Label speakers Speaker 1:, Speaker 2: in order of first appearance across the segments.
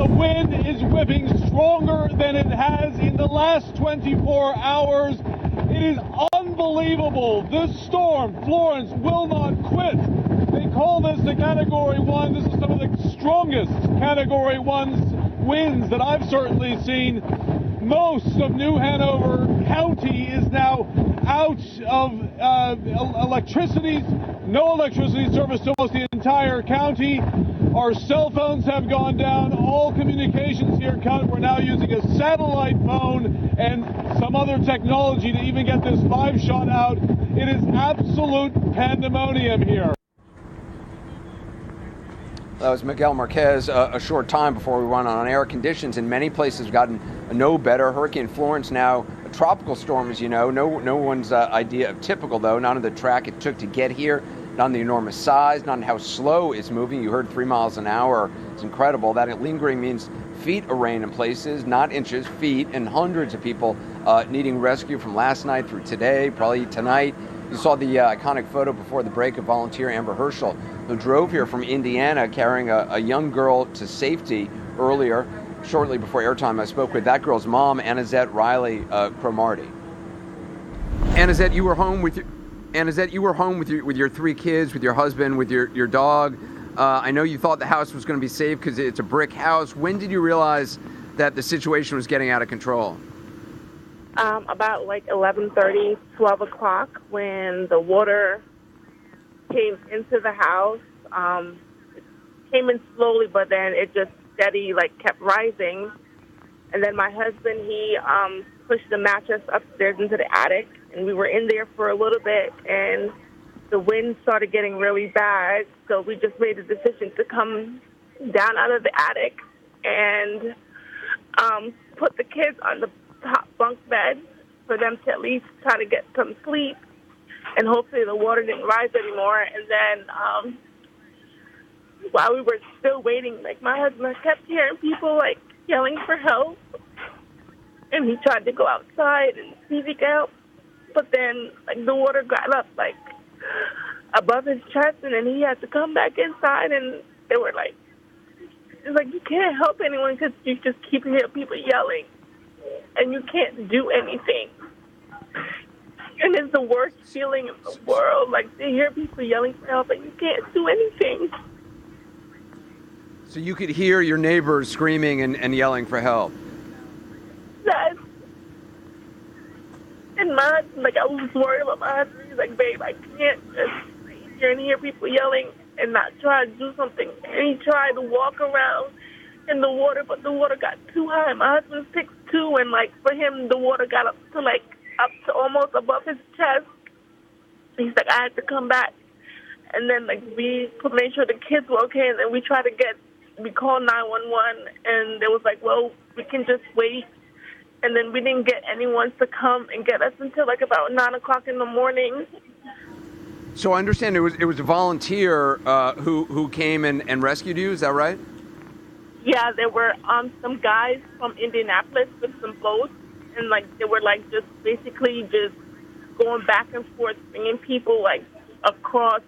Speaker 1: The wind is whipping stronger than it has in the last 24 hours. It is unbelievable. This storm, Florence, will not quit. They call this the Category 1. This is some of the strongest Category 1 winds that I've certainly seen. Most of New Hanover County is now out of electricity. No electricity service to almost the entire county. Our cell phones have gone down. All communications here in county. We're now using a satellite phone and some other technology to even get this live shot out. It is absolute pandemonium here.
Speaker 2: That was Miguel Marquez a short time before we went on air. Conditions in many places have gotten no better. Hurricane Florence now a tropical storm, as you know. No one's idea of typical, though. Not on the track it took to get here, not on the enormous size, not on how slow it's moving. You heard 3 miles an hour. It's incredible. That lingering means feet of rain in places, not inches, feet, and hundreds of people needing rescue from last night through today, probably tonight. You saw the iconic photo before the break of volunteer Amber Herschel, who drove here from Indiana carrying a young girl to safety earlier. Shortly before airtime, I spoke with that girl's mom, Annazette Riley-Cromartie. Annazette, you were home with your 3 kids, with your husband, with your dog. I know you thought the house was going to be safe because it's a brick house. When did you realize that the situation was getting out of control?
Speaker 3: About like 11:30, 12 o'clock, when the water came into the house. It came in slowly, but then it just steady, kept rising. And then my husband, he pushed the mattress upstairs into the attic, and we were in there for a little bit, and the wind started getting really bad, so we just made the decision to come down out of the attic and put the kids on the top bunk bed for them to at least try to get some sleep, and hopefully the water didn't rise anymore. And then while we were still waiting, my husband kept hearing people yelling for help, and he tried to go outside and see if he could help, but then the water got up above his chest, and then he had to come back inside, and they were it's you can't help anyone because you just keep hearing people yelling, and you can't do anything. And it's the worst feeling in the world, to hear people yelling for help, and you can't do anything.
Speaker 2: So you could hear your neighbors screaming and yelling for help?
Speaker 3: Yes. And my husband, I was worried about my husband. He's like, babe, I can't just sit here and hear people yelling and not try to do something. And he tried to walk around in the water, but the water got too high. My husband's 6'2", and for him, the water got up to almost above his chest. He's like, I had to come back. And then we made sure the kids were okay, and then we called 911, and they was well, we can just wait. And then we didn't get anyone to come and get us until about 9 o'clock in the morning.
Speaker 2: So I understand it was a volunteer who came and rescued you. Is that right?
Speaker 3: Yeah, there were some guys from Indianapolis with some boats, and they were just basically just going back and forth, bringing people across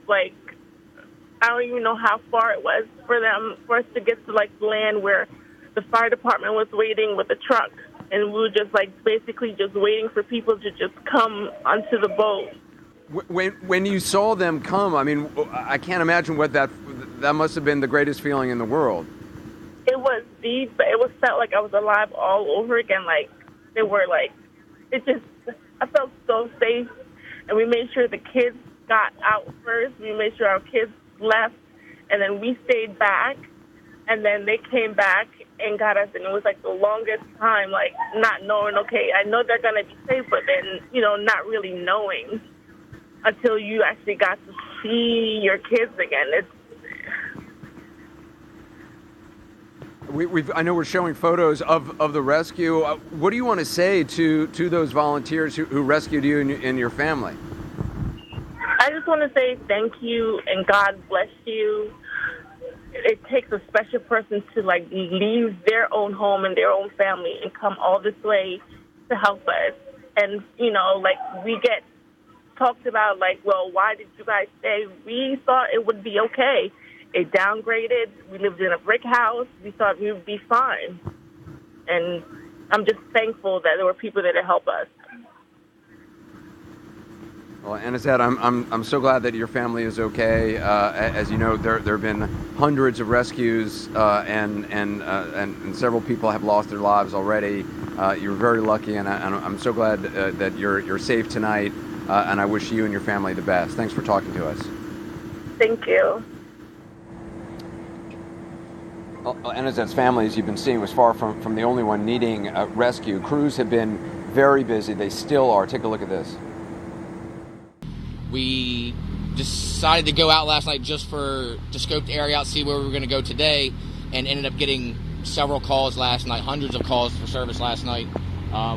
Speaker 3: I don't even know how far it was for us to get to land where the fire department was waiting with a truck, and we were just basically just waiting for people to just come onto the boat.
Speaker 2: When you saw them come, I mean, I can't imagine what that must have been the greatest feeling in the world.
Speaker 3: It was deep, but it felt like I was alive all over again. They were I felt so safe, and we made sure the kids got out first. We made sure our kids left, and then we stayed back, and then they came back and got us, and it was the longest time, not knowing, okay, I know they're going to be safe, but then, not really knowing until you actually got to see your kids again.
Speaker 2: I know we're showing photos of the rescue. What do you want to say to those volunteers who rescued you and your family?
Speaker 3: I just want to say thank you and God bless you. It takes a special person to leave their own home and their own family and come all this way to help us. And we get talked about well, why did you guys stay? We thought it would be okay. it downgraded. We lived in a brick house. We thought we would be fine. And I'm just thankful that there were people there to help us.
Speaker 2: Well, Annazette, I'm so glad that your family is okay. As you know, there have been hundreds of rescues, and several people have lost their lives already. You're very lucky, and I'm so glad that you're safe tonight. And I wish you and your family the best. Thanks for talking to us.
Speaker 3: Thank you.
Speaker 2: Annazette's family, as you've been seeing, was far from the only one needing rescue. Crews have been very busy. They still are. Take a look at this.
Speaker 4: We decided to go out last night just to scope the area out, see where we were going to go today, and ended up getting several calls last night, hundreds of calls for service last night.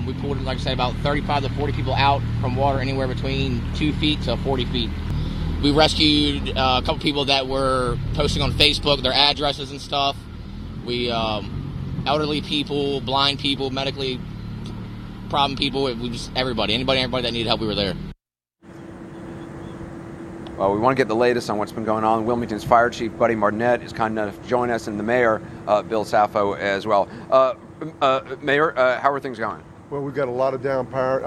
Speaker 4: We pulled, like I said, about 35 to 40 people out from water, anywhere between 2 feet to 40 feet. We rescued a couple people that were posting on Facebook, their addresses and stuff. We, elderly people, blind people, medically problem people, everybody that needed help, we were there.
Speaker 2: Well, we want to get the latest on what's been going on. Wilmington's Fire Chief, Buddy Martinet, is kind enough to join us, and the Mayor, Bill Saffo, as well. Mayor, how are things going?
Speaker 5: Well, we've got a lot of down power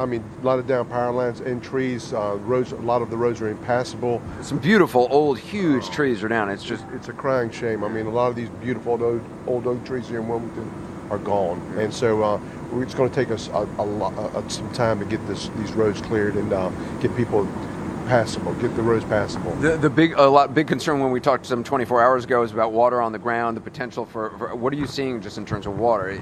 Speaker 5: lines and trees. Roads, a lot of the roads are impassable.
Speaker 2: Some beautiful, old, huge trees are down. It's
Speaker 5: a crying shame. I mean, a lot of these beautiful old oak trees here in Wilmington are gone, and so it's going to take us some time to get these roads cleared and get people passable, get the roads passable.
Speaker 2: The big concern when we talked some 24 hours ago is about water on the ground, the potential for what are you seeing just in terms of water?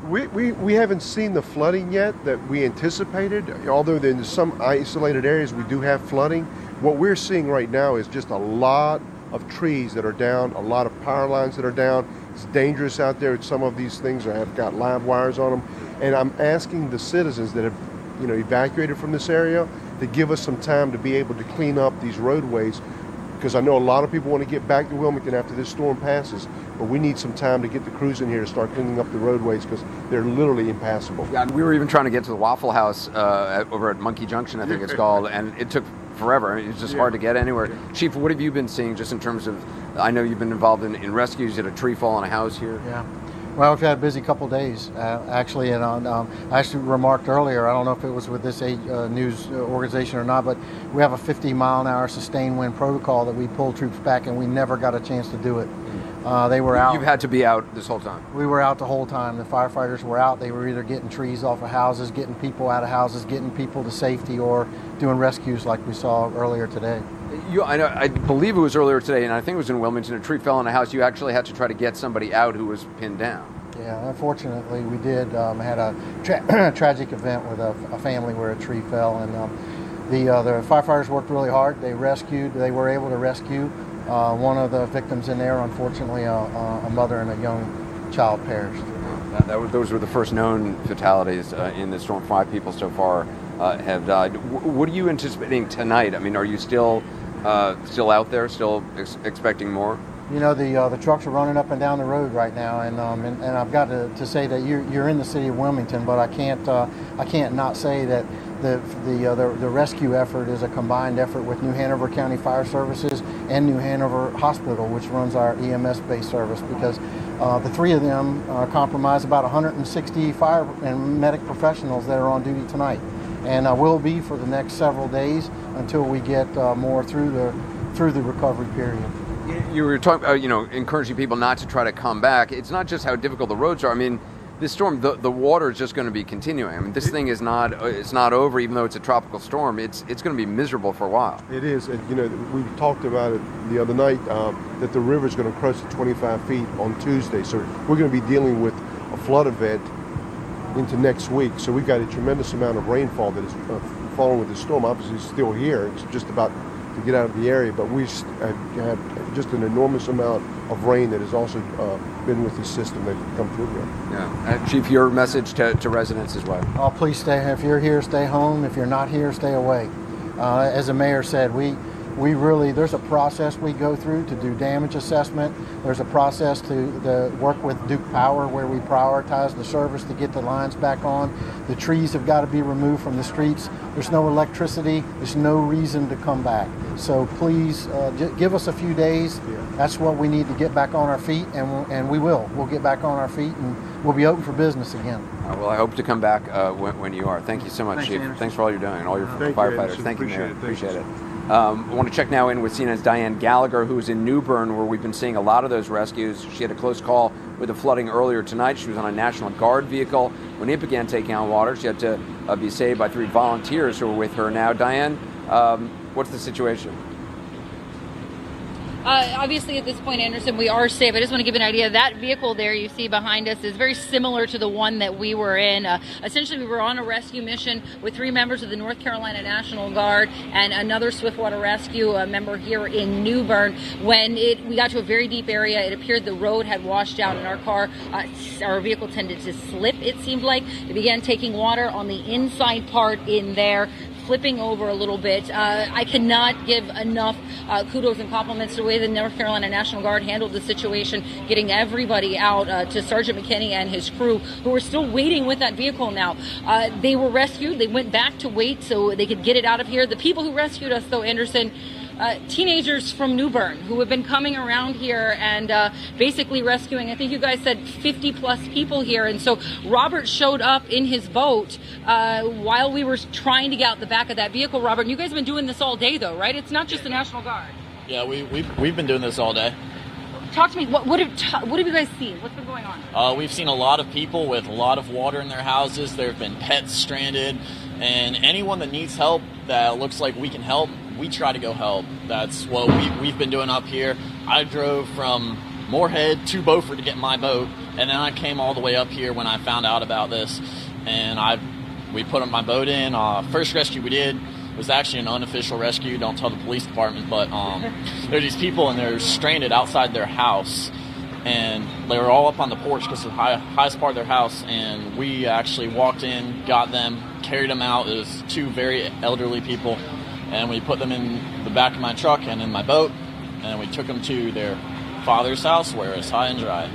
Speaker 5: We haven't seen the flooding yet that we anticipated, although in some isolated areas we do have flooding. What we're seeing right now is just a lot of trees that are down, a lot of power lines that are down. It's dangerous out there. Some of these things have got live wires on them. And I'm asking the citizens that have evacuated from this area to give us some time to be able to clean up these roadways, because I know a lot of people want to get back to Wilmington after this storm passes, but we need some time to get the crews in here to start cleaning up the roadways because they're literally impassable.
Speaker 2: Yeah, and we were even trying to get to the Waffle House over at Monkey Junction, I think it's called, and it took forever. I mean, it's just hard to get anywhere. Chief, what have you been seeing just in terms of, I know you've been involved in rescues. You had a tree fall on a house here.
Speaker 6: Yeah. Well, we've had a busy couple of days, actually, and I actually remarked earlier, I don't know if it was with this news organization or not, but we have a 50-mile-an-hour sustained wind protocol that we pulled troops back, and we never got a chance to do it. They were out.
Speaker 2: You've had to be out this whole time.
Speaker 6: We were out the whole time. The firefighters were out. They were either getting trees off of houses, getting people out of houses, getting people to safety, or doing rescues like we saw earlier today.
Speaker 2: I believe it was earlier today, and I think it was in Wilmington. A tree fell on a house. You actually had to try to get somebody out who was pinned down.
Speaker 6: Yeah, unfortunately, we did. Had a tragic event with a family where a tree fell, and the firefighters worked really hard. They were able to rescue one of the victims in there. Unfortunately, a mother and a young child perished.
Speaker 2: Those were the first known fatalities in the storm. 5 people so far have died. What are you anticipating tonight? I mean, are you still out there, still expecting more?
Speaker 6: The trucks are running up and down the road right now, and I've got to say that you're in the city of Wilmington, but I can't not say that the rescue effort is a combined effort with New Hanover County Fire Services and New Hanover Hospital, which runs our EMS-based service, because the three of them comprise about 160 fire and medic professionals that are on duty tonight, and will be for the next several days until we get more through the recovery period.
Speaker 2: You were talking about, encouraging people not to try to come back. It's not just how difficult the roads are. I mean, this storm, the water is just going to be continuing. I mean, this thing is not over, even though it's a tropical storm. It's going to be miserable for a while.
Speaker 5: It is. And, we talked about it the other night, that the river is going to cross to 25 feet on Tuesday. So we're going to be dealing with a flood event into next week. So we've got a tremendous amount of rainfall that is falling with the storm. Obviously, it's still here. It's just about to get out of the area, but we have just an enormous amount of rain that has also been with the system that come through here.
Speaker 2: Yeah, Chief, your message to residents as well.
Speaker 6: Please stay. If you're here, stay home. If you're not here, stay away. As the mayor said, we there's a process we go through to do damage assessment. There's a process to work with Duke Power where we prioritize the service to get the lines back on. The trees have got to be removed from the streets. There's no electricity. There's no reason to come back. So please give us a few days. That's what we need to get back on our feet, and we will. We'll get back on our feet, and we'll be open for business again.
Speaker 2: Well, I hope to come back when you are. Thank you so much,
Speaker 6: Thanks,
Speaker 2: Chief.
Speaker 6: Anderson.
Speaker 2: Thanks for all you're doing and all your
Speaker 5: Thank you,
Speaker 2: firefighters.
Speaker 5: Anderson.
Speaker 2: Thank you, Mayor.
Speaker 5: Appreciate it.
Speaker 2: I want to check now in with CNN's Diane Gallagher, who is in New Bern, where we've been seeing a lot of those rescues. She had a close call with the flooding earlier tonight. She was on a National Guard vehicle when it began taking on water. She had to be saved by 3 volunteers who are with her now. Diane, what's the situation?
Speaker 7: Obviously, at this point, Anderson, we are safe. I just want to give an idea. That vehicle there you see behind us is very similar to the one that we were in. Essentially, we were on a rescue mission with 3 members of the North Carolina National Guard and another Swiftwater Rescue member here in New Bern. When we got to a very deep area, it appeared the road had washed out, and our vehicle tended to slip, it seemed like. It began taking water on the inside part in there, flipping over a little bit. I cannot give enough kudos and compliments to the way the North Carolina National Guard handled the situation, getting everybody out, to Sergeant McKinney and his crew, who are still waiting with that vehicle now. They were rescued. They went back to wait so they could get it out of here. The people who rescued us, though, Anderson, teenagers from New Bern who have been coming around here and basically rescuing, I think you guys said 50 plus people here. And so Robert showed up in his boat while we were trying to get out the back of that vehicle, Robert. And you guys have been doing this all day, though, right? It's not just the National Guard.
Speaker 8: Yeah, we've been doing this all day.
Speaker 7: Talk to me. What have you guys seen? What's been going on?
Speaker 8: We've seen a lot of people with a lot of water in their houses. There have been pets stranded. And anyone that needs help that looks like we can help, we try to go help. That's what we've been doing up here. I drove from Moorhead to Beaufort to get my boat, and then I came all the way up here when I found out about this. And we put my boat in. First rescue we did was actually an unofficial rescue. Don't tell the police department, but there are these people, and they're stranded outside their house. And they were all up on the porch because it's the highest part of their house. And we actually walked in, got them, carried them out. It was 2 very elderly people. And we put them in the back of my truck and in my boat. And we took them to their father's house where it's high and dry.